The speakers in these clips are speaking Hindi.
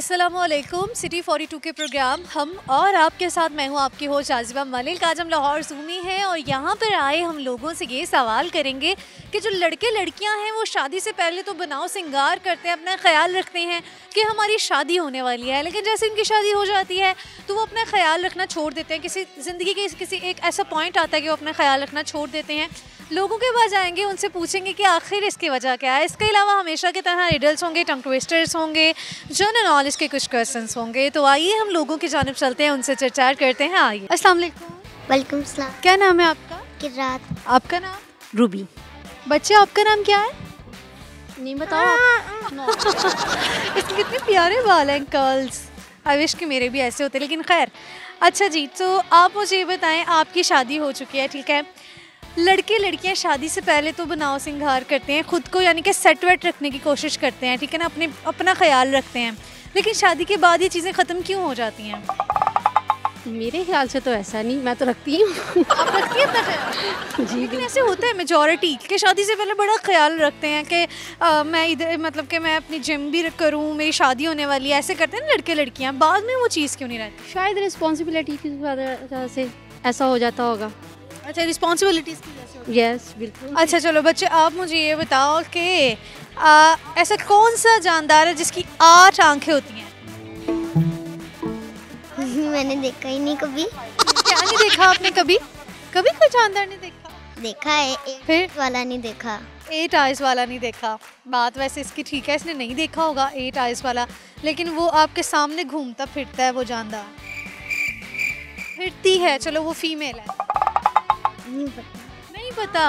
अस्सलामुअलैकुम। सिटी 42 के प्रोग्राम हम और आपके साथ मैं हूं आपकी होस्ट आजिबा मलिक। आज हम लाहौर ज़ू में हैं और यहाँ पर आए हम लोगों से ये सवाल करेंगे कि जो लड़के लड़कियाँ हैं वो शादी से पहले तो बनाव सिंगार करते हैं, अपना ख्याल रखते हैं कि हमारी शादी होने वाली है, लेकिन जैसे इनकी शादी हो जाती है तो वो अपना ख्याल रखना छोड़ देते हैं। किसी ज़िंदगी के किसी एक ऐसा पॉइंट आता है कि वो अपना ख्याल रखना छोड़ देते हैं। लोगों के पास जाएंगे, उनसे पूछेंगे कि आखिर इसकी वजह क्या है। इसके अलावा हमेशा की तरह रिडल्स होंगे, टंग ट्विस्टर्स होंगे, जनरल नॉलेज के कुछ क्वेश्चंस होंगे। तो आइए हम लोगों की जानिब चलते हैं, उनसे चर्चा करते हैं। आइए। अस्सलाम वालेकुम। वालेकुम सलाम। क्या नाम है आपका? किरात। आपका नाम? रूबी। बच्चे आपका नाम क्या है? नहीं बताओ आप। इसके कितने प्यारे बाल हैं कर्ल्स। आई विश कि मेरे भी ऐसे होते, लेकिन खैर। अच्छा जी, तो आप मुझे ये बताएं, आपकी शादी हो चुकी है, ठीक है। लड़के लड़कियां शादी से पहले तो बनाव सिंगार करते हैं, खुद को यानी कि सेट वेट रखने की कोशिश करते हैं, ठीक है ना, अपना ख्याल रखते हैं, लेकिन शादी के बाद ये चीज़ें ख़त्म क्यों हो जाती हैं? मेरे ख्याल से तो ऐसा नहीं, मैं तो रखती हूँ। आप रखती हैं अपना ख्याल? जी, लेकिन ऐसे होता है मेजॉरिटी के शादी से पहले बड़ा ख्याल रखते हैं कि मैं इधर मतलब कि मैं अपनी जिम भी करूँ, मेरी शादी होने वाली है, ऐसे करते हैं ना लड़के लड़कियाँ। बाद में वो चीज़ क्यों नहीं रहती? शायद रिस्पॉन्सिबिलिटी की वजह से ऐसा हो जाता होगा। अच्छा, रिस्पॉन्सिबिलिटीज़ की वजह से होती है। यस, बिल्कुल। अच्छा चलो बच्चे, आप मुझे ये बताओ कि ऐसा कौन सा जानदार है जिसकी 8 आंखें होती हैं? मैंने देखा ही नहीं कभी। क्या नहीं देखा आपने कभी? कभी कोई जानदार नहीं देखा? देखा है, फिर? 8 वाला नहीं देखा। 8 आइज़ वाला नहीं देखा। बात वैसे इसकी ठीक है, इसने नहीं देखा होगा 8 आइज़ वाला, लेकिन वो आपके सामने घूमता फिरता है, वो जानदार फिरती है। चलो वो फीमेल है। नहीं पता। नहीं पता?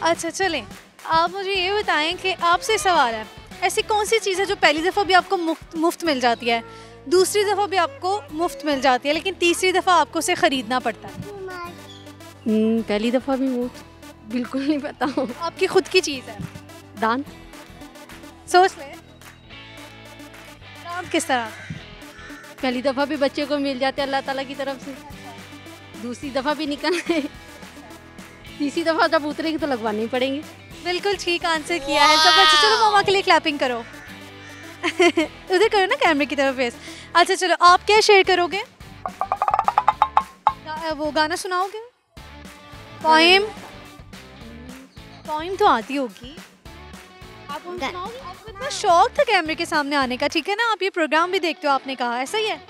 अच्छा चलें, आप मुझे ये बताएं कि आपसे सवाल है, ऐसी कौन सी चीज़ है जो पहली दफ़ा भी आपको मुफ्त मिल जाती है, दूसरी दफ़ा भी आपको मुफ्त मिल जाती है, लेकिन तीसरी दफ़ा आपको उसे ख़रीदना पड़ता है? पहली दफ़ा भी वो बिल्कुल नहीं पता। आपकी खुद की चीज़ है? दान। सोच ले, दान किस तरह? पहली दफ़ा भी बच्चे को मिल जाते हैं अल्लाह ताला की तरफ से, दूसरी दफ़ा भी निकल रहे, तीसरी दफ़ा जब उतरेगी तो लगवाने ही पड़ेंगे। बिल्कुल ठीक आंसर किया है सब बच्चे। चलो मामा के लिए क्लैपिंग करो। उधर करो ना कैमरे की तरफ फेस। अच्छा चलो, आप क्या शेयर करोगे? वो गाना सुनाओगे? पोएम? पोएम तो आती होगी। आप सुनाओगे? आपको इतना शौक था कैमरे के सामने आने का, ठीक है ना, आप ये प्रोग्राम भी देखते हो, आपने कहा, ऐसा ही है?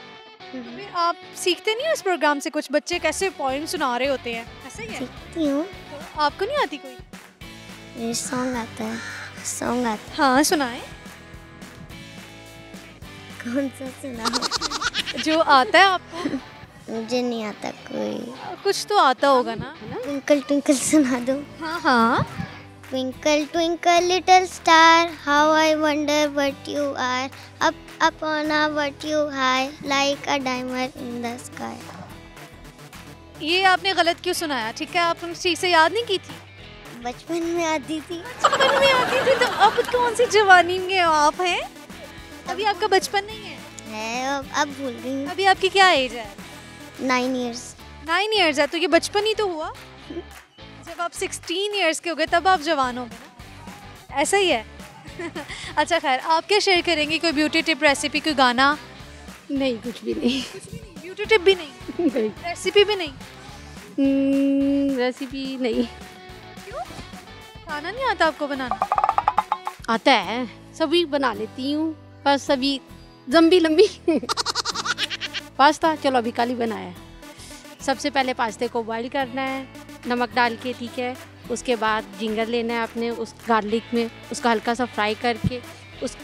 फिर आप सीखते नहीं हो इस प्रोग्राम से कुछ? बच्चे कैसे पोएम सुना रहे होते हैं, ऐसा ही है? सीखती हूँ। तो आपको नहीं आती कोई? ये सॉन्ग आता है, सॉन्ग आता है। हाँ सुनाए। कौन सा सुना? जो आता है आपको? मुझे नहीं आता कोई। कुछ तो आता होगा ना? ट्विंकल ट्विंकल सुना दो। हाँ हाँ। Twinkle twinkle little star, how I wonder what you are. Up on a what you high, like a diamond in the sky. ये आपने गलत क्यों सुनाया? ठीक है, आप उन चीज़ से याद नहीं की थी? बचपन में आती थी। बचपन में आती थी? तो अब कौन सी जवानी में हो आप हैं? अभी आपका बचपन नहीं है? है, अब भूल गई हूँ। अभी आपकी क्या एज है? 9 years। 9 years है, तो ये बचपन ही तो हुआ। जब आप 16 years के हो गए तब आप जवान हो गए ना, ऐसा ही है। अच्छा खैर, आप क्या शेयर करेंगे? कोई ब्यूटी टिप, रेसिपी, कोई गाना? नहीं, कुछ भी नहीं। ब्यूटी टिप भी नहीं? नहीं। रेसिपी भी नहीं? रेसिपी नहीं। क्यों? खाना नहीं आता आपको बनाना? आता है, सभी बना लेती हूँ, बस सभी लंबी लंबी। पास्ता, चलो अभी कल ही बनाया है। सबसे पहले पास्ते को बॉईल करना है नमक डाल के, ठीक है। उसके बाद जिंजर लेना है आपने, उस गार्लिक में उसका हल्का सा फ्राई करके उस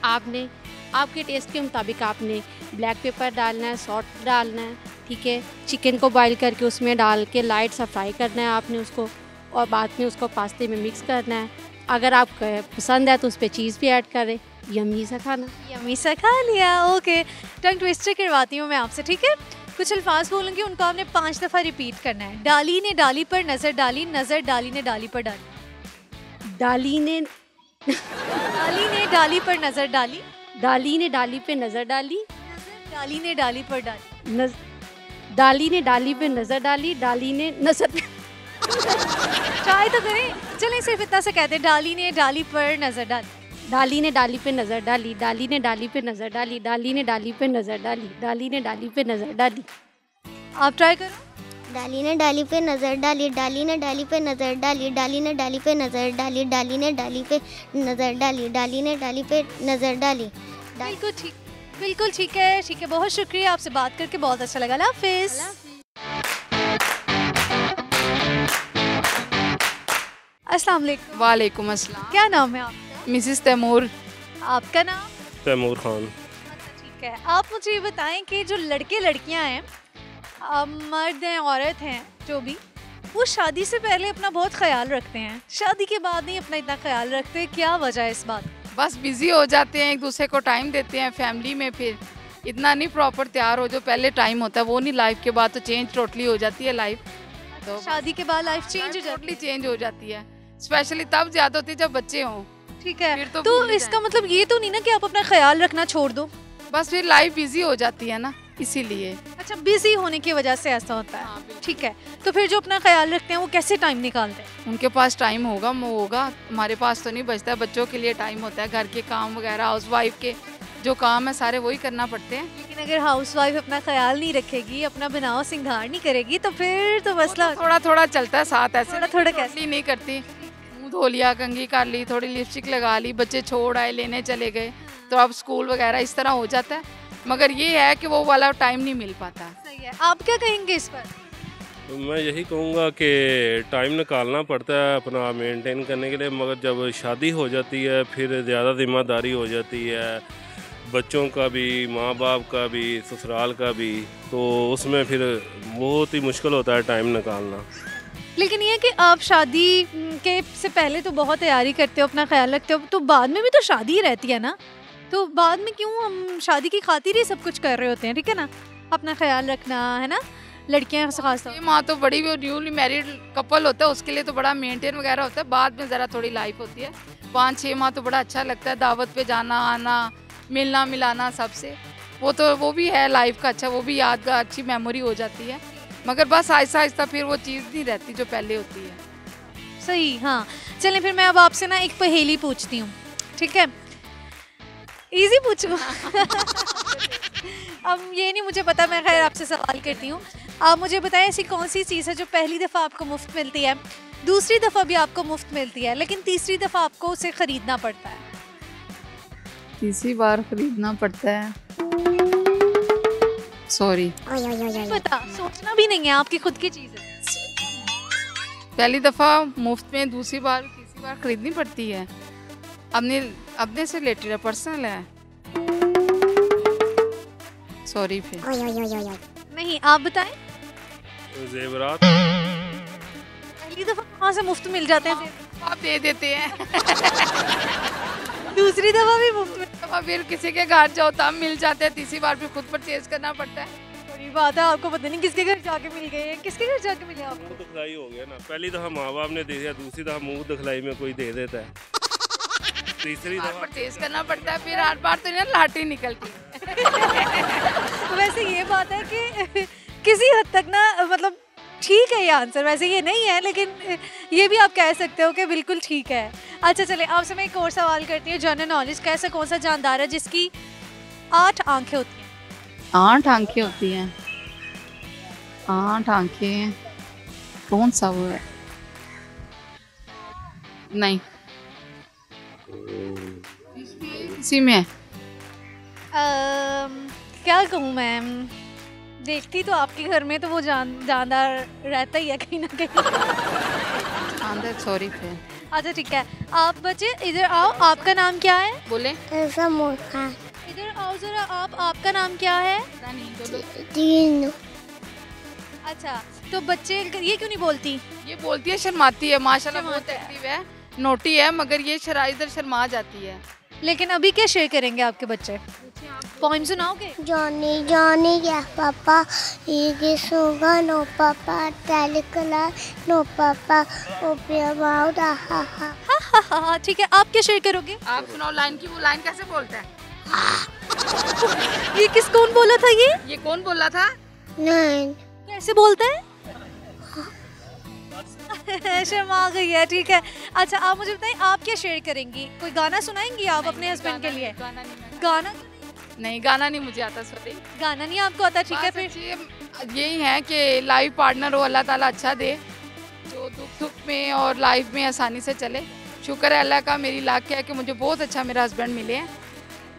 आपने आपके टेस्ट के मुताबिक आपने ब्लैक पेपर डालना है, सॉल्ट डालना है, ठीक है। चिकन को बॉईल करके उसमें डाल के लाइट सा फ्राई करना है आपने उसको, और बाद में उसको पास्ते में मिक्स करना है। अगर आपको पसंद है तो उस पर चीज़ भी ऐड करें। यम्मी सा खाना। यम्मी सा खा लिया। ओके, टंग ट्विस्टर करवाती हूँ मैं आपसे, ठीक है। कुछ अल्फाज बोलूँगी, उनको आपने 5 दफ़ा रिपीट करना है। डाली ने डाली पर नज़र डाली, नज़र डाली ने डाली पर डाली। डाली ने डाली पर नज़र डाली, डाली ने डाली पे नज़र डाली, डाली ने डाली पर डाली, डाली ने डाली पे नज़र डाली, डाली ने नज़र ट्राई तो करें। चलें, सिर्फ इतना से कहते हैं, डाली ने डाली पर नज़र डाली। डाली ने डाली पे नज़र डाली, डाली ने डाली पे नज़र डाली, डाली ने डाली पे नज़र डाली, डाली ने डाली पे नज़र डाली। आप ट्राई करो। डाली ने डाली पे नजर डाली, डाली ने डाली पे नजर डाली, डाली ने डाली पे नजर डाली, डाली ने डाली पे नजर डाली, डाली ने डाली पे नजर डाली। बिल्कुल ठीक है, बहुत शुक्रिया, आपसे बात करके बहुत अच्छा लगा। अल्लाह हाफिज़। अस्सलाम वालेकुम। वालेकुम अस्सलाम। क्या नाम है आपका? मिसिस तैमूर। आपका नाम? तैमूर खान। अच्छा ठीक है, आप मुझे ये बताएं कि जो लड़के लड़कियां हैं, मर्द हैं औरत हैं जो भी, वो शादी से पहले अपना बहुत ख्याल रखते हैं, शादी के बाद नहीं अपना इतना ख्याल रखते, क्या वजह है इस बात? बस बिजी हो जाते हैं, एक दूसरे को टाइम देते हैं फैमिली में, फिर इतना नहीं प्रॉपर तैयार हो जो पहले टाइम होता है वो नहीं, लाइफ के बाद तो चेंज टोटली हो जाती है लाइफ। तो शादी के बाद लाइफ चेंज हो जाती टोटली चेंज हो जाती है, स्पेशली तब ज्यादा होती है जब बच्चे हों। ठीक है, फिर तो तो भूल ही इसका जाएं। मतलब ये तो नहीं ना कि आप अपना ख्याल रखना छोड़ दो? बस फिर लाइफ बिजी हो जाती है ना, इसीलिए। अच्छा, बिजी होने की वजह से ऐसा होता है। हाँ, बिल्कुल। ठीक है, तो फिर जो अपना ख्याल रखते हैं वो कैसे टाइम निकालते हैं? उनके पास टाइम होगा वो होगा, हमारे पास तो नहीं बचता, बच्चों के लिए टाइम होता है, घर के काम वगैरह, हाउस वाइफ के जो काम है सारे वही करना पड़ते हैं। लेकिन अगर हाउसवाइफ अपना ख्याल नहीं रखेगी, अपना बनाव सिंगार नहीं करेगी, तो फिर तो मसला थोड़ा थोड़ा चलता है साथ, ऐसे थोड़ा कैसे? totally नहीं करती। मुंह धो लिया, कंघी कर ली, थोड़ी लिपस्टिक लगा ली, बच्चे छोड़ आए, लेने चले गए, तो अब स्कूल वगैरह इस तरह हो जाता है, मगर ये है कि वो वाला टाइम नहीं मिल पाता। सही है। आप क्या कहेंगे इस पर? तो मैं यही कहूँगा कि टाइम निकालना पड़ता है अपना मेंटेन करने के लिए, मगर जब शादी हो जाती है फिर ज़्यादा जिम्मेदारी हो जाती है, बच्चों का भी, माँ बाप का भी, ससुराल का भी, तो उसमें फिर बहुत ही मुश्किल होता है टाइम निकालना। लेकिन ये कि आप शादी के से पहले तो बहुत तैयारी करते हो, अपना ख्याल रखते हो, तो बाद में भी तो शादी ही रहती है ना, तो बाद में क्यों हम शादी की खातिर ही सब कुछ कर रहे होते हैं? ठीक है ना, अपना ख्याल रखना है ना, लड़कियां खास तौर ये माँ तो बड़ी न्यूली मैरिड कपल होता है, उसके लिए तो बड़ा मेंटेन वगैरह होता है, बाद में ज़रा थोड़ी लाइफ होती है। 5-6 माह तो बड़ा अच्छा लगता है, दावत पे जाना आना, मिलना मिलाना सबसे, वो भी है लाइफ का अच्छा, वो भी यादगार अच्छी मेमोरी हो जाती है, मगर बस आहिस्ता आहिस्ता फिर वो चीज़ नहीं रहती जो पहले होती है। सही। हाँ, चलें फिर मैं अब आपसे ना एक पहेली पूछती हूँ, ठीक है? इजी पूछूं? अब ये नहीं मुझे पता, मैं खैर आपसे सवाल करती हूँ। आप मुझे बताएं ऐसी कौन सी चीज़ है जो पहली दफ़ा आपको मुफ्त मिलती है, दूसरी दफ़ा भी आपको मुफ्त मिलती है, लेकिन तीसरी दफ़ा आपको उसे ख़रीदना पड़ता है? तीसरी बार खरीदना पड़ता है, सॉरी पता, सोचना भी नहीं है, आपकी खुद की चीज़ है। पहली दफ़ा मुफ्त में, दूसरी बार तीसरी बार खरीदनी पड़ती है, अपने से रिलेटेड है, पर्सनल है, सॉरी फिर नहीं, आप बताएं। जेवरात। पहली दफ़ा कहाँ से मुफ्त मिल जाते हैं फिर? आप दे देते हैं। दूसरी दफ़ा भी मुफ्त में? अब फिर किसी के घर जाओ तब मिल जाते हैं, तीसरी बार फिर खुद परचेज करना पड़ता है। बड़ी बात है, आपको पता नहीं किसके घर जाके मिल गए हैं, किसके घर जाके मिले आपको? मुँह दिखलाई हो गया ना, पहली दफ़ा माँ बाप ने दे दिया, दूसरी दफ़ा मुँह दिखलाई में कोई दे देता है, तीसरी बार दफ़ा परचेज करना पड़ता है, फिर हर बार तो नहीं लाटरी निकलती। वैसे ये बात है कि किसी हद तक ना, मतलब ठीक है ये आंसर, वैसे ये नहीं है, लेकिन ये भी आप कह सकते हो कि बिल्कुल ठीक है। अच्छा चले, आपसे मैं एक और सवाल करती हूँ, जनरल नॉलेज का। ऐसा कौन सा जानदार है जिसकी 8 आंखें होती हैं? 8 आंखें होती हैं, 8 आंखें, कौन सा वो है? नहीं, इसी में है। क्या कहूँ मैं, देखती तो आपके घर में तो वो जानदार रहता ही है कहीं ना कहीं। सॉरी फिर। अच्छा ठीक है, आप बच्चे इधर आओ, आपका नाम क्या है? बोले इधर आओ जरा, आपका नाम क्या है? तीन। अच्छा, तो बच्चे ये क्यों नहीं बोलती? ये बोलती है, शर्माती है, माशाल्लाह बहुत एक्टिव है, नोटी है, मगर ये इधर शर्मा जाती है। लेकिन अभी क्या शेयर करेंगे आपके बच्चे? Poem सुनाओगे? Johnny, Johnny, yeah, Papa. He is sugar, no Papa. Telecala, no Papa. Open your mouth, ha ha. हाँ, ठीक है, आप क्या शेयर करोगे? आप सुनाओ लाइन की, वो लाइन कैसे बोलता है? ये कौन बोला था ये कौन बोला था? Nine. कैसे बोलता है? शर्मा गई है, ठीक है। अच्छा आप मुझे बताएं, आप क्या शेयर करेंगी? कोई गाना सुनाएंगी आप अपने हस्बैंड के लिए? गाना नहीं, गाना नहीं मुझे आता, सॉरी। गाना नहीं आपको आता, ठीक है। फिर यही है कि लाइफ पार्टनर हो, अल्लाह ताला अच्छा दे, जो दुख में और लाइफ में आसानी से चले। शुक्र है अल्लाह का, मेरी लाख है कि मुझे बहुत अच्छा मेरा हस्बैंड मिले हैं।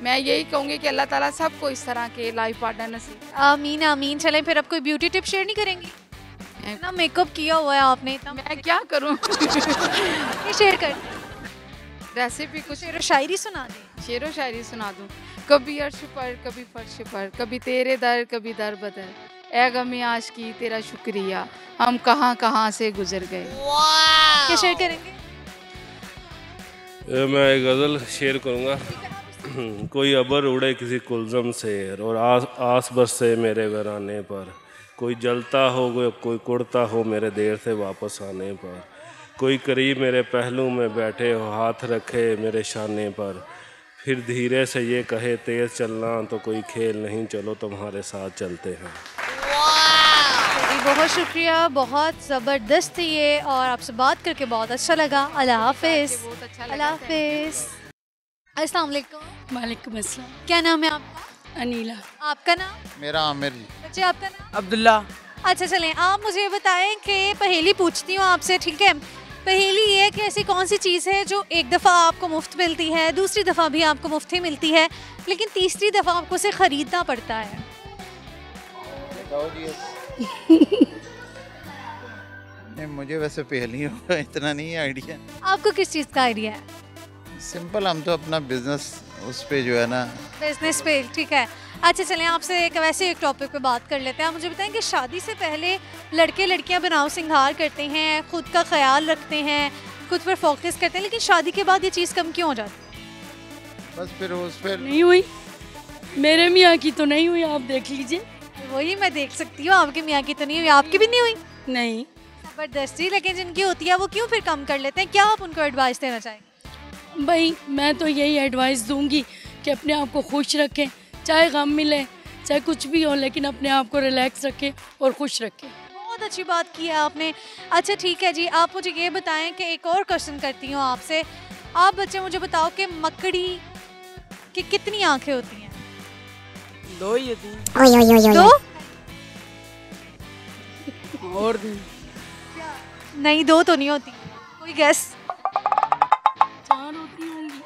मैं यही कहूँगी कि अल्लाह ताला सबको इस तरह के लाइफ पार्टनर नसीब। आमीन आमीन। चलें फिर, अब कोई ब्यूटी टिप शेयर नहीं करेंगी? इतना मेकअप किया हुआ है आपने, इतना मैं क्या करूँ? ये शेयर कर, रेसिपी कुछ शेर व शायरी सुना दें। शेरो शायरी सुना दूँ। कभी अर्श पर, कभी फर्श पर, कभी तेरे दर, कभी दर बदर, ए गमी आशिकी तेरा शुक्रिया, हम कहाँ कहाँ से गुजर गए। क्या शेयर करेंगे? मैं एक गज़ल शेयर करूँगा। कोई अबर उड़े किसी कुलज़म से और आस बस से मेरे वीराने पर, कोई जलता हो कोई कुड़ता हो मेरे देर से वापस आने पर, कोई करीब मेरे पहलू में बैठे हो हाथ रखे मेरे शाने पर, फिर धीरे से ये कहे तेज़ चलना तो कोई खेल नहीं, चलो तुम्हारे साथ चलते हैं। बहुत शुक्रिया, बहुत ज़बरदस्त थी ये, और आपसे बात करके बहुत अच्छा लगा। अल्लाह हाफिज़। अल्लाह हाफिज़। अस्सलाम वालेकुम। वालेकुम अस्सलाम। क्या नाम है आपका? अनीला। आपका नाम? मेरा आमिर जी। बच्चे आपका नाम? अब्दुल्ला। अच्छा चलें, आप मुझे बताएं कि पहेली पूछती हूँ आपसे, ठीक है। पहेली ये है कि ऐसी कौन सी चीज़ है जो एक दफ़ा आपको मुफ्त मिलती है, दूसरी दफ़ा भी आपको मुफ्त ही मिलती है, लेकिन तीसरी दफ़ा आपको उसे ख़रीदना पड़ता है? नहीं, मुझे वैसे पहेलियों का इतना नहीं आइडिया। आपको किस चीज़ का आइडिया है? सिंपल, हम तो अपना बिजनेस उस पे जो है ना, बिजनेस पे, ठीक है। अच्छा चलें, आपसे वैसे एक टॉपिक पे बात कर लेते हैं। आप मुझे बताएं कि शादी से पहले लड़के लड़कियां बनाव सिंगार करते हैं, खुद का ख्याल रखते हैं, खुद पर फोकस करते हैं, लेकिन शादी के बाद ये चीज़ कम क्यों हो जाती है? बस फिर उस पर नहीं हुई, मेरे मियाँ की तो नहीं हुई, आप देख लीजिए। वही मैं देख सकती हूँ, आपके मियाँ की तो नहीं हुई, आपकी भी नहीं हुई। नहीं। ज़बरदस्ती, लेकिन जिनकी होती है वो क्यों फिर कम कर लेते हैं? क्या आप उनको एडवाइस देना चाहेंगे? भाई मैं तो यही एडवाइस दूंगी कि अपने आप को खुश रखें, चाहे गम मिले चाहे कुछ भी हो, लेकिन अपने आप को रिलैक्स रखें और खुश रखें। बहुत अच्छी बात की है आपने। अच्छा ठीक है जी, आप मुझे ये बताएं कि एक और क्वेश्चन करती हूँ आपसे। आप बच्चे मुझे बताओ कि मकड़ी की कितनी आंखें होती हैं? 2 ही होती हैं। 2? और नहीं, 2 तो नहीं होती। कोई गैस? 4 होती होंगी।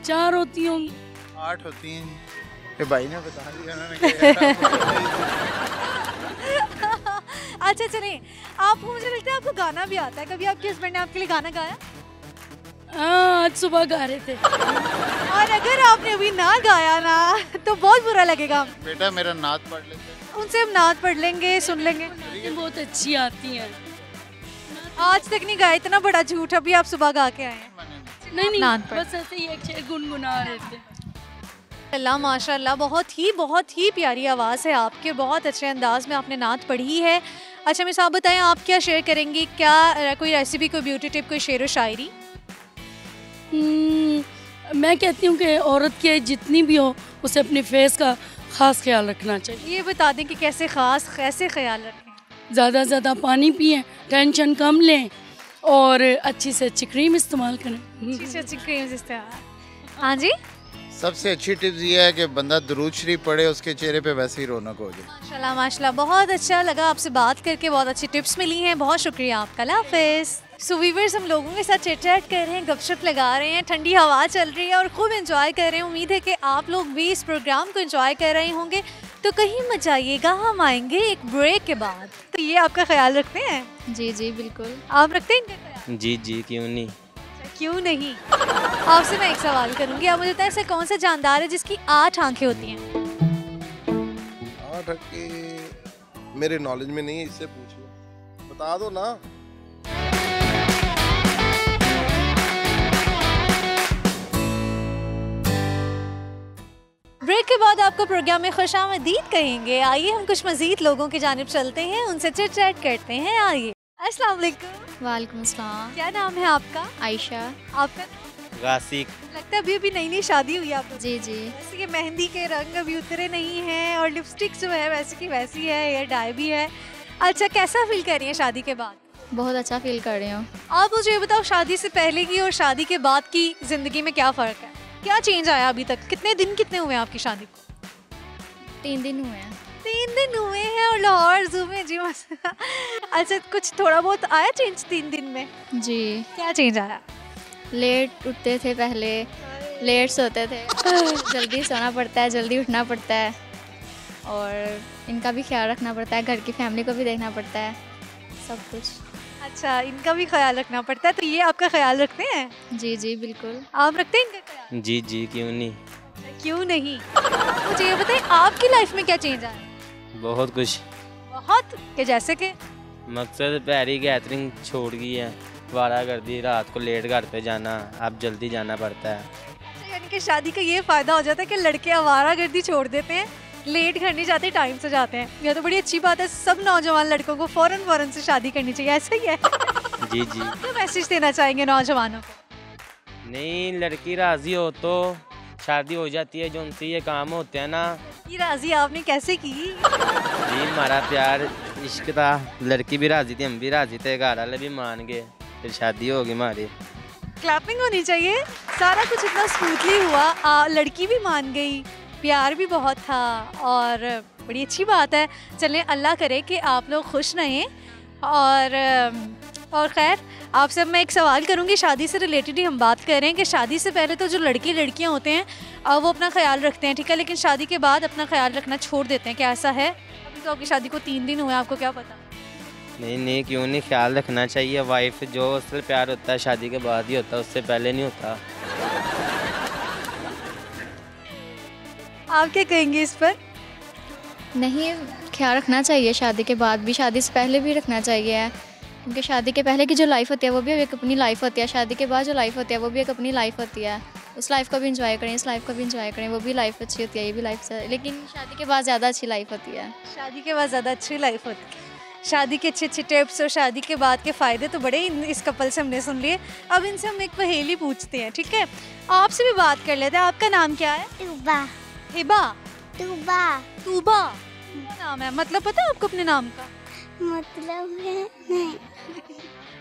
4 होती होंगी। 8 होती हैं। ये भाई ने बता दिया, उन्होंने अच्छा चलें, आपको मुझे लगता है आपको गाना भी आता है। कभी आपके हस्बैंड ने आपके लिए गाना गाया? हाँ, आज सुबह गा रहे थे। और अगर आपने अभी ना गाया ना तो बहुत बुरा लगेगा। बेटा मेरा नात पढ़ लेते हैं। उनसे हम नात पढ़ लेंगे, सुन लेंगे। बहुत अच्छी आती हैं। आज तक नहीं गाया, इतना बड़ा झूठ। अभी आप सुबह गा के आए हैं? नहीं नात पढ़। बस ऐसे ही एक शेर गुनगुना रहे थे। अल्लाह माशाल्लाह, बहुत ही प्यारी आवाज़ है आपके, बहुत अच्छे अंदाज में आपने नात पढ़ी है। अच्छा मिस, आप बताएं आप क्या शेयर करेंगी? क्या कोई रेसिपी, कोई ब्यूटी टिप, कोई शेर व शायरी? मैं कहती हूँ कि औरत की जितनी भी हो उसे अपने फेस का ख़ास ख्याल रखना चाहिए। ये बता दें कि कैसे ख्याल रखें? ज़्यादा से ज़्यादा पानी पिएं, टेंशन कम लें और अच्छी से अच्छी क्रीम इस्तेमाल करें। अच्छी से अच्छी क्रीम इस्तेमाल। हाँ जी, सबसे अच्छी टिप्स ये है कि बंदा दुरूद शरीफ पढ़े, उसके चेहरे पे वैसे ही रौनक हो जाए। माशाल्लाह माशाल्लाह, बहुत अच्छा लगा आपसे बात करके, बहुत अच्छी टिप्स मिली हैं। बहुत शुक्रिया आपका। अल्लाह हाफिज़। सो वीवर्स, हम लोगों के साथ चिट चैट कर रहे हैं, गपशप लगा रहे हैं, ठंडी हवा चल रही है और खूब एंजॉय कर रहे हैं। उम्मीद है कि आप लोग भी इस प्रोग्राम को एंजॉय कर रहे होंगे। तो कहीं मत जाइएगा, हम आएंगे एक ब्रेक के बाद। तो ये आपका ख्याल रखते हैं? जी जी बिल्कुल। आप रखते हैं इनका ख्याल? जी जी, क्यों नहीं। क्यों नहीं? आपसे मैं एक सवाल करूंगी, आप मुझे बताएं ऐसा कौन सा जानदार है जिसकी 8 आंखें होती हैं? 8 आंखें मेरे नॉलेज में नहीं है, इससे पूछ लो, बता दो ना। ब्रेक के बाद आपको प्रोग्राम में खुशामदीद कहेंगे। आइए हम कुछ मजीद लोगों की जानिब चलते हैं, उनसे चिट चैट करते हैं। आइए। अस्सलाम वालेकुम। वालेकुम अस्सलाम। क्या नाम है आपका? आयशा। आपका? गासिक। लगता है अभी नई शादी हुई है आपको। जी जी। वैसे कि मेहंदी के रंग अभी उतरे नहीं हैं और लिपस्टिक जो है वैसे की वैसी है, हेयर डाई भी है। अच्छा, कैसा फील कर रही हैं शादी के बाद? बहुत अच्छा फील कर रही हूँ। आप मुझे ये बताओ, शादी से पहले की और शादी के बाद की ज़िंदगी में क्या फ़र्क है? क्या चेंज आया अभी तक? कितने हुए हैं आपकी शादी को? 3 दिन हुए हैं। 3 दिन हुए हैं और लाहौर ज़ू में जी मसा। अच्छा, कुछ थोड़ा बहुत आया चेंज 3 दिन में? जी। क्या चेंज आया? लेट उठते थे पहले, लेट सोते थे, जल्दी सोना पड़ता है, जल्दी उठना पड़ता है, और इनका भी ख्याल रखना पड़ता है, घर की फैमिली को भी देखना पड़ता है, सब कुछ। अच्छा, इनका भी ख्याल रखना पड़ता है, तो ये आपका ख्याल रखते हैं? जी जी बिल्कुल। आप रखते हैं इनका ख्याल? जी जी, क्यों नहीं। क्यों नहीं? मुझे ये बताइए, आपकी लाइफ में क्या चेंज आया? बहुत कुछ। बहुत कि जैसे कि मकसद पैरी गैदरिंग छोड़ गई है, वारा कर दी, रात को लेट घर पे जाना, अब जल्दी जाना पड़ता है। अच्छा, यानी कि शादी का ये फ़ायदा हो जाता है कि लड़के आवारागर्दी छोड़ देते हैं, लेट घर नहीं जाते, टाइम से जाते हैं। यह तो बड़ी अच्छी बात है। सब नौजवान लड़कों को फ़ौरन से शादी करनी चाहिए, ऐसा ही है? जी जी। क्या मैसेज देना चाहेंगे नौजवानों को? नहीं, लड़की राज़ी हो तो शादी हो जाती है, जो उनसे ये काम होते हैं ना। ये राज़ी आपने कैसे की? जी, हमारा प्यार इश्क था, लड़की भी राज़ी थी, हम भी राज़ी थे, घर वाले भी मान गए, फिर शादी होगी हमारी। क्लैपिंग होनी चाहिए। सारा कुछ इतना स्मूथली हुआ, लड़की भी मान गई, प्यार भी बहुत था, और बड़ी अच्छी बात है। चलें, अल्लाह करे कि आप लोग खुश रहें। और खैर, आपसे अब मैं एक सवाल करूंगी, शादी से रिलेटेड ही हम बात कर रहे हैं कि शादी से पहले तो जो लड़के लड़कियां होते हैं वो अपना ख्याल रखते हैं, ठीक है, लेकिन शादी के बाद अपना ख्याल रखना छोड़ देते हैं। क्या ऐसा है? अभी तो आपकी शादी को 3 दिन हुए, आपको क्या पता? नहीं नहीं, क्यों नहीं, ख्याल रखना चाहिए। वाइफ जो असल प्यार होता है शादी के बाद ही होता है, उससे पहले नहीं होता। आप क्या कहेंगे इस पर? नहीं, ख्याल रखना चाहिए, शादी के बाद भी, शादी से पहले भी रखना चाहिए, क्योंकि शादी के पहले की जो लाइफ होती है वो भी एक अपनी लाइफ होती है, शादी के बाद जो लाइफ होती है वो भी एक अपनी लाइफ होती है। उस लाइफ को भी इंजॉय करें, इस लाइफ को भी इंजॉय करें, वो भी लाइफ अच्छी होती है, ये भी लाइफ से, लेकिन शादी के बाद ज़्यादा अच्छी लाइफ होती है। शादी के बाद ज़्यादा अच्छी लाइफ होती है। शादी के अच्छे अच्छे टिप्स और शादी के बाद के फ़ायदे तो बड़े इस कपल से हमने सुन लिए। अब इनसे हम एक पहेली पूछते हैं, ठीक है? आपसे भी बात कर लेते हैं। आपका नाम क्या है? तूबा। हिबा? तूबा। तूबा क्या नाम है? मतलब पता है आपको अपने नाम का? मतलब है नहीं।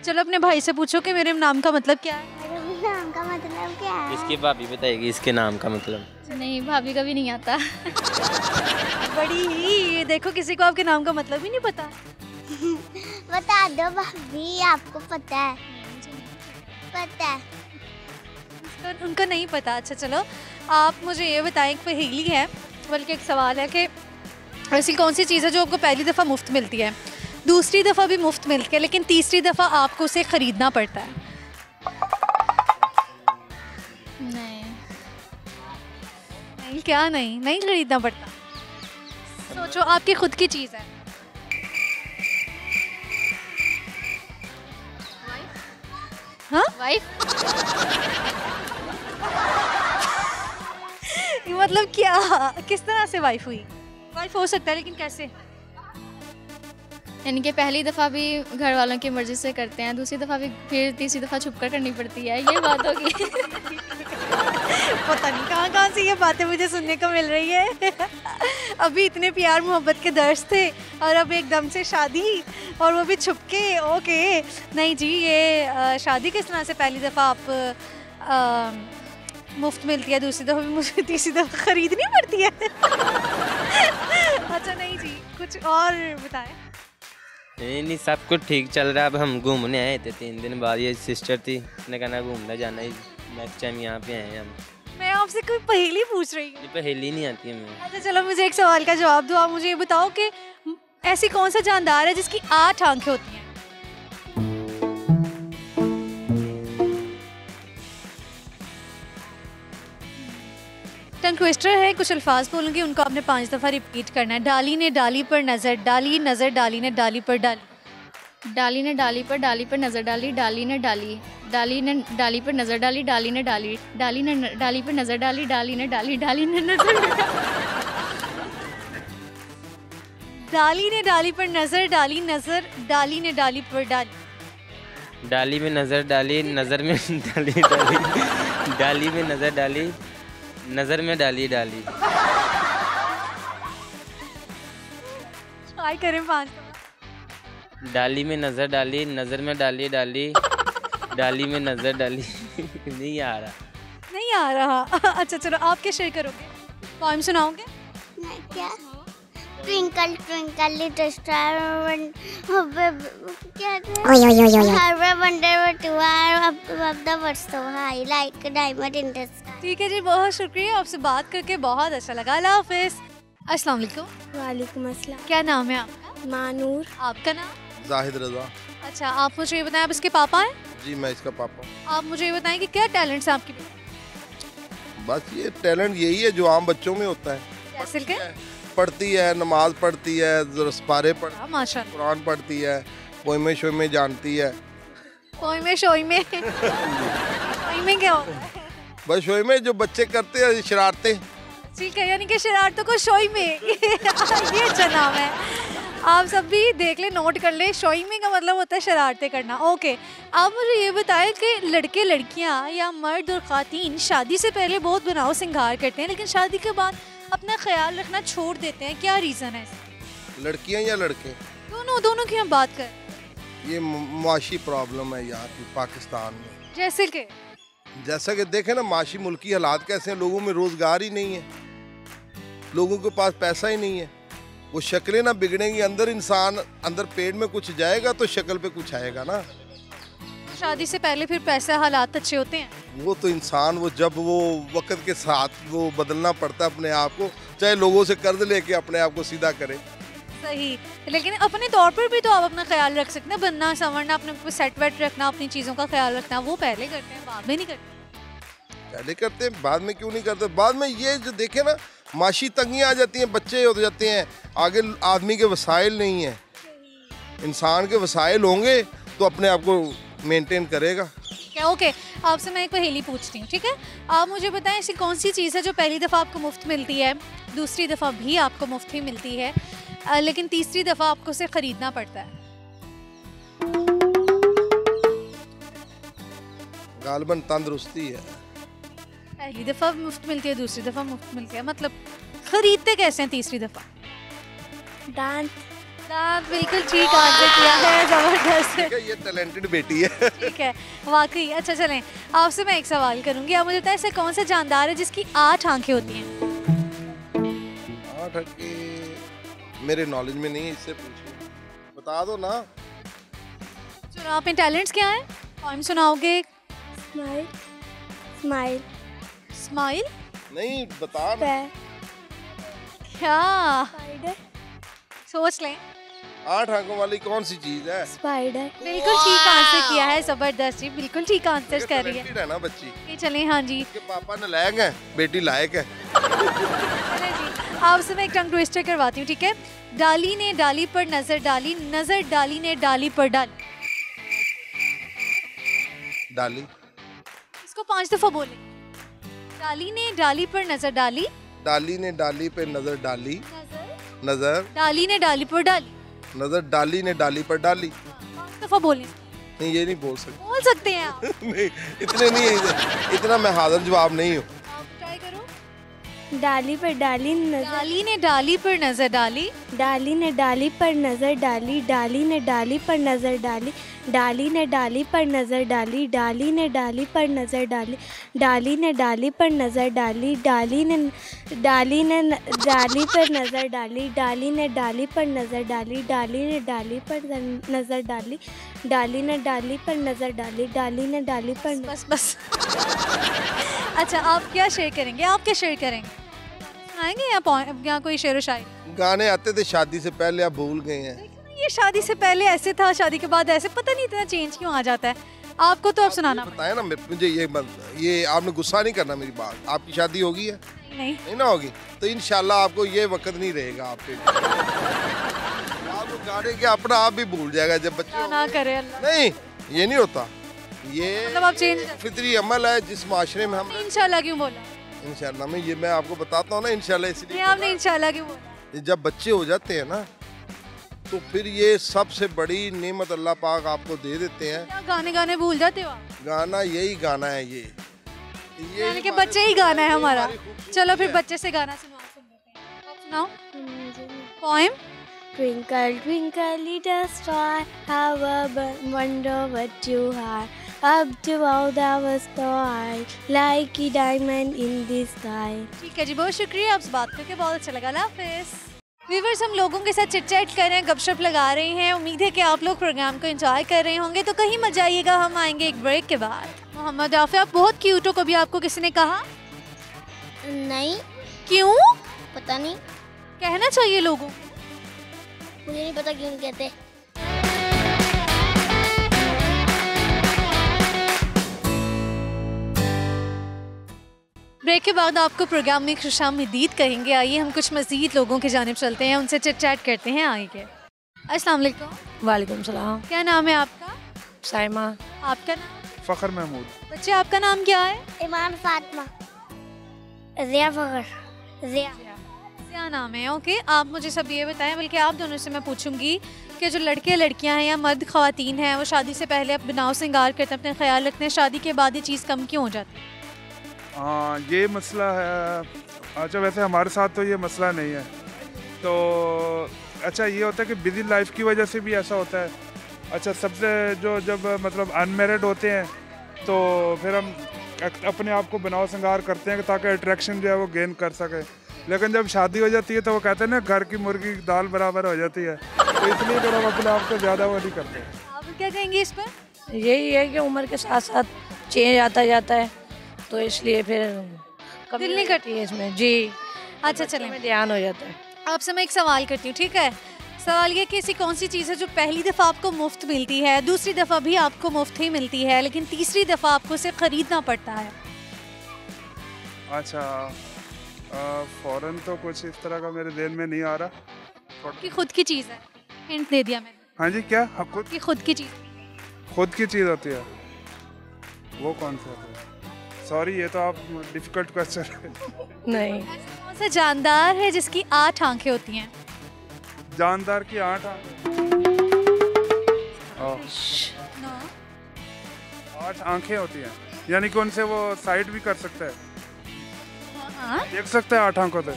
चलो अपने भाई से पूछो कि मेरे नाम का मतलब क्या है। मेरे नाम का मतलब क्या है? इसकी भाभी बताएगी इसके नाम का मतलब। नहीं, भाभी का भी नहीं आता। बड़ी ही, देखो किसी को आपके नाम का मतलब ही नहीं पता। बता दो भाभी, आपको पता है? पता है। उनका नहीं पता। अच्छा चलो, आप मुझे ये बताएं, एक पहेली है, बल्कि एक सवाल है कि ऐसी कौन सी चीज़ है जो आपको पहली दफ़ा मुफ्त मिलती है, दूसरी दफ़ा भी मुफ्त मिलती है, लेकिन तीसरी दफ़ा आपको उसे ख़रीदना पड़ता है? नहीं, क्या नहीं ख़रीदना पड़ता? सोचो, आपकी खुद की चीज़ है। हाँ, वाइफ। मतलब क्या, किस तरह से वाइफ हुई? वाइफ हो सकता है, लेकिन कैसे? यानी कि पहली दफ़ा भी घर वालों की मर्ज़ी से करते हैं, दूसरी दफ़ा भी, फिर तीसरी दफ़ा छुप कर करनी पड़ती है, ये बात होगी। पता नहीं कहाँ से ये बातें मुझे सुनने को मिल रही है। अभी इतने प्यार मोहब्बत के दर्श थे और अब एकदम से शादी, और वो भी छुप के। ओके, नहीं जी, ये शादी किस तरह से पहली दफ़ा आप मुफ्त मिलती है, दूसरी दफ़ा भी मुझे, तीसरी दफ़ा ख़रीदनी पड़ती है। अच्छा नहीं जी, कुछ और बताएं। नहीं, सब कुछ ठीक चल रहा है। अब हम घूमने आए थे 3 दिन बाद, ये सिस्टर थी, उसने कहना घूमने जाना ही, नेक्स्ट टाइम यहाँ पे आए हम। मैं आपसे कोई पहेली पूछ रही हूँ। ये पहेली नहीं आती है हमें। अच्छा चलो, मुझे एक सवाल का जवाब दो। आप मुझे ये बताओ कि ऐसी कौन सा जानदार है जिसकी 8 आंखें होती हैं? टंग ट्विस्टर है, कुछ अल्फाज बोलूँगी, उनको आपने 5 दफ़ा रिपीट करना है। डाली ने डाली पर नज़र डाली, नज़र डाली ने डाली पर डाली। डाली ने डाली पर नज़र डाली, डाली ने डाली डाली पर नज़र डाली, डाली ने डाली डाली पर नज़र डाली, डाली ने डाली नज़र डाली ने डाली पर नज़र डाली, नज़र डाली ने डाली पर डाली। डाली में नज़र डाली, नज़र में डाली, डाली में नज़र डाली, नज़र में डाली। ट्राई करें 5 दफ़ा। डाली में नज़र डाली, नज़र में डाली डाली, डाली में नज़र डाली। नहीं आ रहा। नहीं आ रहा। अच्छा चलो आप क्या शेयर करोगे, पोएम सुनाओगे? मैं क्या twinkle twinkle little star how wonder what you are up the world so high like a diamond in the sky. ठीक है जी, बहुत शुक्रिया, आपसे बात करके बहुत अच्छा लगा। अल्लाह हाफिज़। अस्सलाम वालेकुम। वालेकुम अस्सलाम। क्या नाम है आपका? मानूर। आपका नाम? जाहिद रजा। अच्छा, आप मुझे ये बताएं, आप इसके पापा हैं? जी मैं इसका पापा। आप मुझे ये बताएं कि क्या टैलेंट्स हैं आपके? बस ये टैलेंट यही है जो आम बच्चों में होता है। जैसे कि पढ़ती है, नमाज पढ़ती है, पारे पढ़ती, माशाल्लाह, कुरान पढ़ती है, पोइमे शोइमे जानती है। पोइमे शोइमे शोइमे क्या होता है? बस शोइमे जो बच्चे करते हैं शरारतें। ठीक है, यानी कि शरारतों को शोइमे ये अच्छा नाम है। आप सब भी देख ले, नोट कर ले, शोइमे का मतलब होता है शरारतें करना। ओके, आप मुझे ये बताएं कि लड़के लड़कियां या मर्द और खातीन शादी से पहले बहुत बनाव सिंगार करते हैं, लेकिन शादी के बाद अपना ख्याल रखना छोड़ देते हैं, क्या रीज़न है इसका? लड़कियां या लड़के? दोनों की हम बात करें। ये माशी प्रॉब्लम है यहाँ की पाकिस्तान में। जैसा कि देखें ना, माशी मुल्की हालात कैसे हैं, लोगों में रोजगार ही नहीं है, लोगों के पास पैसा ही नहीं है, वो शक्लें ना बिगड़ेंगी, अंदर इंसान अंदर पेट में कुछ जाएगा तो शक्ल पे कुछ आएगा ना। शादी से पहले फिर पैसे हालात अच्छे होते हैं? वो तो इंसान वो जब वो वक्त के साथ वो बदलना पड़ता है अपने आप को, चाहे लोगों से कर्ज लेके अपने आप को सीधा करे। सही, लेकिन अपने तौर पर भी तो आप अपना ख्याल रख सकते हैं, बनना संवरना, अपने सेट वेट रखना, अपनी चीज़ों का ख्याल रखना, वो पहले करते हैं, बाद में नहीं करते। पहले करते हैं, बाद में क्यों नहीं करते? बाद में ये जो देखे ना, माशी तंगियाँ आ जाती हैं, बच्चे हो जाते हैं, आगे आदमी के वसाइल नहीं है। इंसान के वसाइल होंगे तो अपने आप को मेंटेन करेगा। क्या? ओके, आपसे मैं एक पहेली पूछती हूँ, ठीक है? आप मुझे बताएं, ऐसी कौन सी चीज़ है जो पहली दफ़ा आपको मुफ्त मिलती है, दूसरी दफ़ा भी आपको मुफ्त ही मिलती है, लेकिन तीसरी दफ़ा आपको उसे ख़रीदना पड़ता है? गालबन तंदुरुस्ती है। पहली दफ़ा मुफ्त मिलती है, दूसरी दफ़ा मुफ्त मिलती है, मतलब ख़रीदते कैसे हैं तीसरी दफ़ा? दांत। दांत, बिल्कुल ठीक आंसर किया है, ज़बरदस्त। ये टैलेंटेड बेटी है। ठीक है, वाकई। अच्छा चलें, आपसे मैं एक सवाल करूंगी, आप मुझे बताएं, ऐसा कौन सा जानदार है जिसकी 8 आंखें होती हैं? 8 आंखें मेरे नॉलेज में नहीं है, इससे पूछिए, बता दो ना। चलो, आप में टैलेंट्स क्या हैं? पोएम सुनाओगे? स्माइल। स्माइल। स्माइल? नहीं, बता ना। क्या? स्पाइडर। सोच लें। 8 आंखों वाली कौन सी चीज है? स्पाइडर। बिल्कुल ठीक आंसर किया है, जबरदस्त जी, बिल्कुल ठीक आंसर कर रही है ना बच्ची। ये चलें, हाँ जी। इसके पापा नालायक हैं, बेटी लायक है। चलें जी, आपसे मैं एक टंग ट्विस्टर करवाती हूँ, ठीक है? डाली ने डाली पर नजर डाली, नजर डाली ने डाली पर डाली। डाली। इसको 5 दफा बोले। डाली ने डाली पर नजर डाली, डाली ने डाली पे नजर डाली, नजर डाली ने डाली पर डाली, नजर डाली ने डाली पर डाली। 5 दफा बोले। नहीं, ये नहीं बोल सकते। बोल सकते हैं आप। नहीं, इतने नहीं, इतना मैं हाजिर जवाब नहीं हूँ। ट्राई करो। डाली पर डाली नजर, डाली ने डाली पर नजर डाली, डाली ने डाली पर नजर डाली, डाली ने डाली पर नजर डाली, डाली ने डाली पर नजर डाली, डाली ने डाली पर नजर डाली, डाली ने डाली पर नजर डाली, डाली ने डाली पर नजर डाली, डाली ने डाली पर नजर डाली, डाली ने डाली पर नजर डाली, डाली ने डाली पर नजर डाली, डाली ने डाली पर। बस अच्छा, आप क्या शेयर करेंगे? आप क्या शेयर करेंगे? सुनाएंगे या कोई शेर व शायरी? गाने आते थे शादी से पहले, आप भूल गए हैं। ये शादी से पहले ऐसे था, शादी के बाद ऐसे, पता नहीं इतना चेंज क्यों आ जाता है। आपको तो अब सुनाना बताया ना मुझे, ये आपने गुस्सा नहीं करना मेरी बात। आपकी शादी होगी है? नहीं ना होगी तो इंशाल्लाह आपको ये वक्त नहीं रहेगा आपके। आपको गाने के अपना आप भी भूल जाएगा जब बच्चे ना करे अल्लाह। नहीं, ये नहीं होता, ये मतलब आप चेंज फितरी अमल है जिस माशरे में हम। इंशाल्लाह क्यों बोला? इंशाल्लाह में ये मैं आपको बताता हूँ ना, इंशाल्लाह इसलिए आपने इंशाल्लाह क्यों बोला? जब बच्चे हो जाते हैं ना तो फिर ये सबसे बड़ी नेमत अल्लाह पाक आपको दे देते हैं। क्या गाने भूल जाते हो आप? गाना यही गाना है, ये यानी कि बच्चे ही गाना है हमारा। चलो फिर बच्चे से गाना सुनाओ, सुन लेते हैं। आप सुनाओ poem. Twinkle, twinkle, little star, how a wonder what you are. Up to all the stars, like a diamond in the sky. ठीक है जी, बहुत शुक्रिया, आपसे बात करके बहुत अच्छा लगा। अल्लाह हाफिज़। व्यूअर्स, हम लोगों के साथ चिट चैट कर रहे हैं, गपशप लगा रहे हैं। उम्मीद है कि आप लोग प्रोग्राम को एंजॉय कर रहे होंगे, तो कहीं मत जाइएगा, हम आएंगे एक ब्रेक के बाद। मोहम्मद आफिया, आप बहुत क्यूट हो, कभी आपको किसी ने कहा? नहीं, क्यों? पता नहीं, कहना चाहिए लोगों को। मुझे नहीं पता क्यों कहते। ब्रेक के बाद आपको प्रोग्राम में खुशामदीद कहेंगे। आइए हम कुछ मज़ीद लोगों की जानिब चलते हैं, उनसे चिट चैट करते हैं। आइए। अस्सलाम वालेकुम। वालेकुम सलाम। क्या नाम है आपका? साइमा। आपका नाम? फ़खर महमूद। बच्चे, आपका नाम क्या है? ईमान फातिमा। ज़िया फ़खर। ज़िया नाम है। ओके, आप मुझे सब ये बताएं, बल्कि आप दोनों से मैं पूछूंगी कि जो लड़के लड़कियां हैं या मर्द ख़वातीन हैं, वो शादी से पहले अब बनाव सिंगार करते हैं, अपने ख्याल रखते हैं, शादी के बाद ये चीज़ कम क्यों हो जाती है? हाँ, ये मसला है। अच्छा, वैसे हमारे साथ तो ये मसला नहीं है। तो अच्छा, ये होता है कि बिज़ी लाइफ की वजह से भी ऐसा होता है। अच्छा, सबसे जब मतलब अनमेरिड होते हैं तो फिर हम अपने आप को बनाव सिंगार करते हैं ताकि अट्रैक्शन जो है वो गेन कर सके। लेकिन जब शादी हो जाती है तो वो कहते हैं ना, घर की मुर्गी दाल बराबर हो जाती है, तो इसलिए फिर हम अपने आप को ज़्यादा वो नहीं करते। आप क्या कहेंगे इस पर? यही है कि उम्र के साथ साथ चेंज आता जाता है, तो इसलिए फिर दिल नहीं करती है इसमें जी। अच्छा, चलें, में ध्यान हो जाता है। आपसे मैं एक सवाल करती हूँ, ठीक है? सवाल ये कि ऐसी कौन सी चीज़ है जो पहली दफ़ा आपको मुफ्त मिलती है, दूसरी दफ़ा भी आपको मुफ्त ही मिलती है, लेकिन तीसरी दफ़ा आपको उसे ख़रीदना पड़ता है? अच्छा, फ़ौरन तो कुछ इस तरह का मेरे ज़हन में नहीं आ रहा। कि खुद की चीज़ है, हिंट दे दिया मैंने। हाँ जी, क्या? खुद की खुद की चीज़। खुद की चीज़ होती है, वो कौन सा है? सॉरी, ये तो आप डिफ़िकल्ट क्वेश्चन है। नहीं। कौन सा जानदार है जिसकी 8 आंखें होती हैं? जानदार की 8 आंखें? 8 आंखें होती हैं, यानी कि उनसे वो साइड भी कर सकता है, देख सकते हैं 8 आंखों से।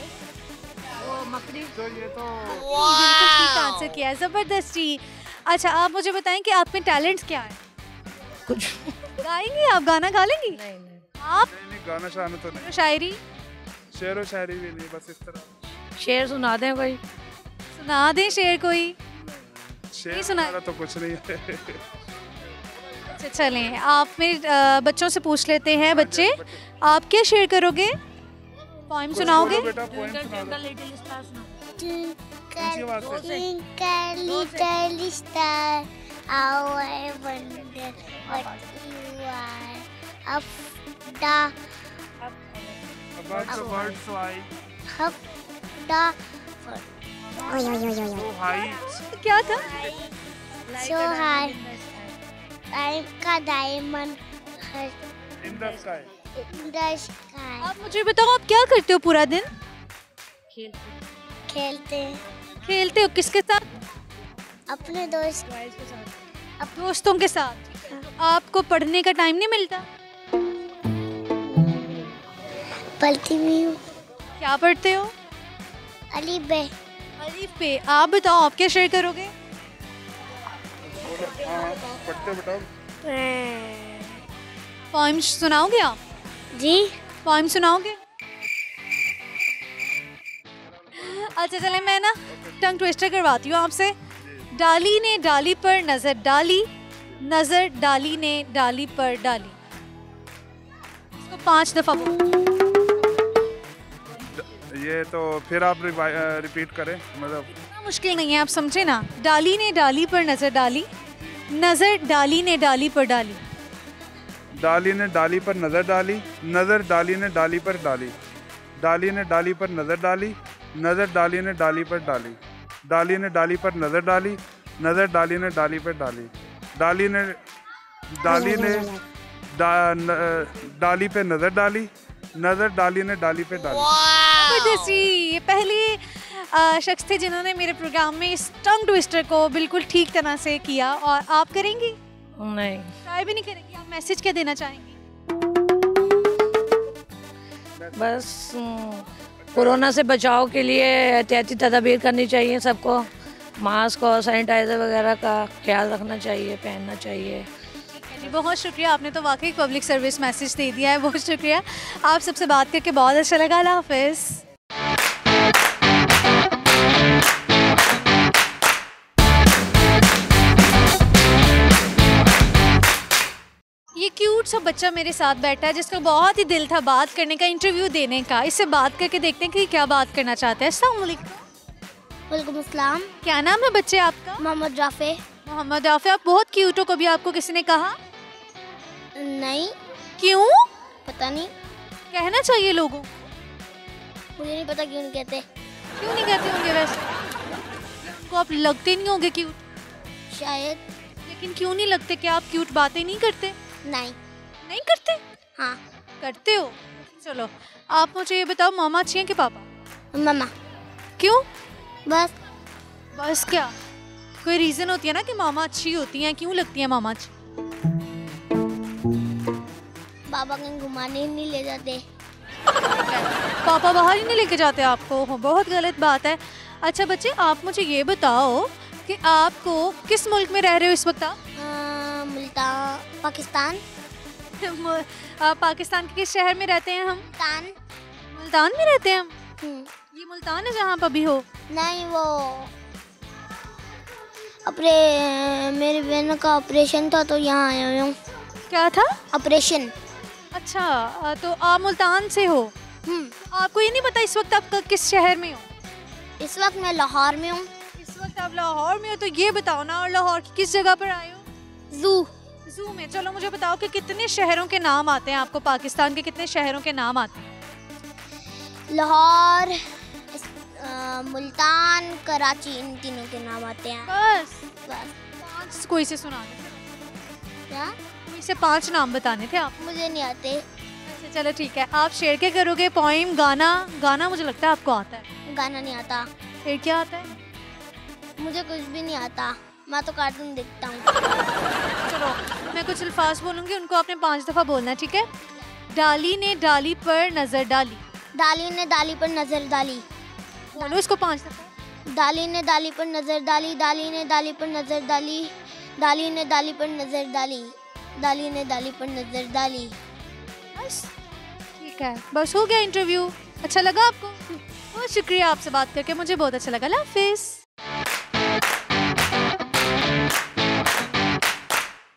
तो ये तो बिल्कुल ठीक आंसर किया है, ज़बरदस्ती। अच्छा, आप मुझे बताएं कि आप में टैलेंट क्या है? कुछ गाएंगी आप? गाना गा लेंगी? आप? नहीं, गाना शाना तो नहीं। शायरी? शेर व शायरी भी नहीं, बस इस तरह। शेर सुना दें कोई? सुना दें शेर कोई? शेर सुना तो कुछ नहीं है। अच्छा, चलें, आप मेरे बच्चों से पूछ लेते हैं। बच्चे, आप क्या शेयर करोगे? Poem सुनाओगे? Little star, how I wonder what you are. Up the About the bird fly up the so high. क्या था? so high. I'm a diamond In the sky. in the sky. आप मुझे बताओ, आप क्या करते हो पूरा दिन? खेलते हैं खेलते हो किसके साथ? अपने दोस्त दोस्तों के साथ। आपको पढ़ने का टाइम नहीं मिलता? पढ़ती भी हूँ। क्या पढ़ते हो? अलीफ बे। अलीफ पे। आप बताओ, आप क्या शेयर करोगे? पढ़ते बताओ। पोएम सुनाओगे आप? जी। पोएम सुनाओगे? अच्छा, चले, मैं ना टंग ट्विस्टर करवाती हूँ आपसे। डाली ने डाली पर नजर डाली, नजर डाली ने डाली पर डाली। इसको 5 दफा ये तो फिर आप रिपीट करें, मतलब इतना मुश्किल नहीं है, आप समझे ना। डाली ने डाली पर नजर डाली, नजर डाली ने डाली पर डाली। डाली ने डाली पर नज़र डाली, नज़र डाली ने डाली पर डाली, डाली ने डाली पर नज़र डाली, नज़र डाली ने डाली पर डाली, डाली ने डाली पर नज़र डाली, नज़र डाली ने डाली पर डाली, डाली ने डाली पे नज़र डाली, नज़र डाली ने डाली पे डाली। जबरदस्ती। ये पहले शख्स थे जिन्होंने मेरे प्रोग्राम में इस टंग ट्विस्टर को बिल्कुल ठीक तरह से किया। और आप करेंगी? नहीं, ट्राई भी नहीं करेंगी? आप मैसेज क्या देना चाहेंगी? बस कोरोना से बचाव के लिए एहतियाती तदाबीर करनी चाहिए सबको, मास्क और सैनिटाइज़र वगैरह का ख्याल रखना चाहिए, पहनना चाहिए। जी बहुत शुक्रिया, आपने तो वाकई पब्लिक सर्विस मैसेज दे दिया है, बहुत शुक्रिया। आप सबसे बात करके बहुत अच्छा लगा, अल्लाह हाफिज़। ये क्यूट सा बच्चा मेरे साथ बैठा है जिसका बहुत ही दिल था बात करने का, इंटरव्यू देने का। इससे बात करके देखते हैं कि क्या बात करना चाहते हैं। अस्सलाम वालेकुम। वालेकुम अस्सलाम। क्या नाम है बच्चे आपका? मोहम्मद राफे। मोहम्मद राफे, आप बहुत क्यूट हो, कभी आपको किसी ने कहा? नहीं। क्यों? पता नहीं, कहना चाहिए लोगों को। मुझे नहीं पता क्यों नहीं कहते। क्यों नहीं कहते होंगे वैसे? को आप लगते नहीं होंगे क्यूट शायद। लेकिन क्यों नहीं लगते? क्या आप क्यूट बातें नहीं करते? नहीं। नहीं करते? हाँ करते हो। चलो आप मुझे ये बताओ, मामा अच्छी हैं कि पापा? मामा। क्यों? बस। बस क्या? कोई रीज़न होती है ना कि मामा अच्छी होती हैं, क्यों लगती हैं मामा अच्छी? पापा कहीं घुमाने ही नहीं ले जाते। पापा बाहर ही नहीं लेके जाते आपको? बहुत गलत बात है। अच्छा बच्चे, आप मुझे ये बताओ कि आपको किस मुल्क में रह रहे हो इस वक्त आप? मुल्तान, पाकिस्तान। पाकिस्तान के किस शहर में रहते हैं हम? मुल्तान में रहते हैं हम। ये मुल्तान है जहाँ आप अभी हो? नहीं, वो अपने मेरी बहन का ऑपरेशन था तो यहाँ आया हुआ हूँ। क्या था? ऑपरेशन। अच्छा, तो आप मुल्तान से हो? आपको ये नहीं पता इस वक्त आप किस शहर में हो? इस वक्त मैं लाहौर में हूँ। इस वक्त आप लाहौर में हो, तो ये बताओ ना, और लाहौर की किस जगह पर आए हो? जू में। चलो मुझे बताओ कि कितने शहरों के नाम आते हैं आपको? पाकिस्तान के कितने शहरों के नाम आते हैं? लाहौर, मुल्तान, कराची, इन तीनों के नाम आते हैं। बस? 5 कोई से सुना दे। क्या? कोई से 5 नाम बताने थे आप? मुझे नहीं आते। अच्छा चलो ठीक है, आप शेर के करोगे, पोइम, गाना? गाना मुझे लगता है आपको आता है। गाना नहीं आता। फिर क्या आता है? मुझे कुछ भी नहीं आता, मैं तो कार्टून देखता हूँ। चलो मैं कुछ अल्फाज बोलूँगी, उनको आपने 5 दफ़ा बोलना, ठीक है? डाली ने डाली पर नज़र डाली। डाली ने डाली पर नज़र डाली। बोलो इसको 5 दफ़ा। डाली ने डाली पर नज़र डाली, डाली ने डाली पर नज़र डाली, डाली ने डाली पर नज़र डाली, डाली ने डाली पर नज़र डाली। बस ठीक है, बस हो गया इंटरव्यू। अच्छा लगा आपको? बहुत शुक्रिया, आपसे बात करके मुझे बहुत अच्छा लगा। अल्लाह हाफिज़।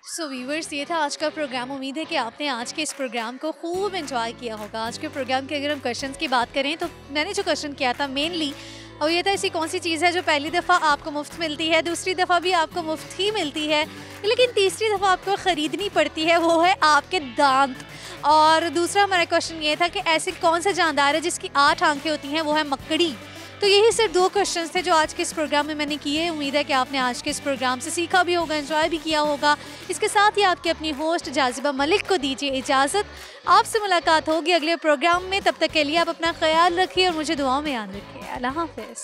सो व्यूवर्स, ये था आज का प्रोग्राम। उम्मीद है कि आपने आज के इस प्रोग्राम को खूब एंजॉय किया होगा। आज के प्रोग्राम की अगर हम क्वेश्चंस की बात करें तो मैंने जो क्वेश्चन किया था मेनली, और ये था ऐसी कौन सी चीज़ है जो पहली दफ़ा आपको मुफ्त मिलती है, दूसरी दफ़ा भी आपको मुफ्त ही मिलती है, लेकिन तीसरी दफ़ा आपको ख़रीदनी पड़ती है, वो है आपके दांत। और दूसरा हमारा क्वेश्चन ये था कि ऐसे कौन सा जानदार है जिसकी 8 आंखें होती हैं, वो है मकड़ी। तो यही सिर्फ 2 क्वेश्चंस थे जो आज के इस प्रोग्राम में मैंने किए। उम्मीद है कि आपने आज के इस प्रोग्राम से सीखा भी होगा, एंजॉय भी किया होगा। इसके साथ ही आपकी अपनी होस्ट जाज़िबा मलिक को दीजिए इजाज़त। आपसे मुलाकात होगी अगले प्रोग्राम में, तब तक के लिए आप अपना ख्याल रखिए और मुझे दुआओं में याद रखिए। अल्लाह हाफ़िज़।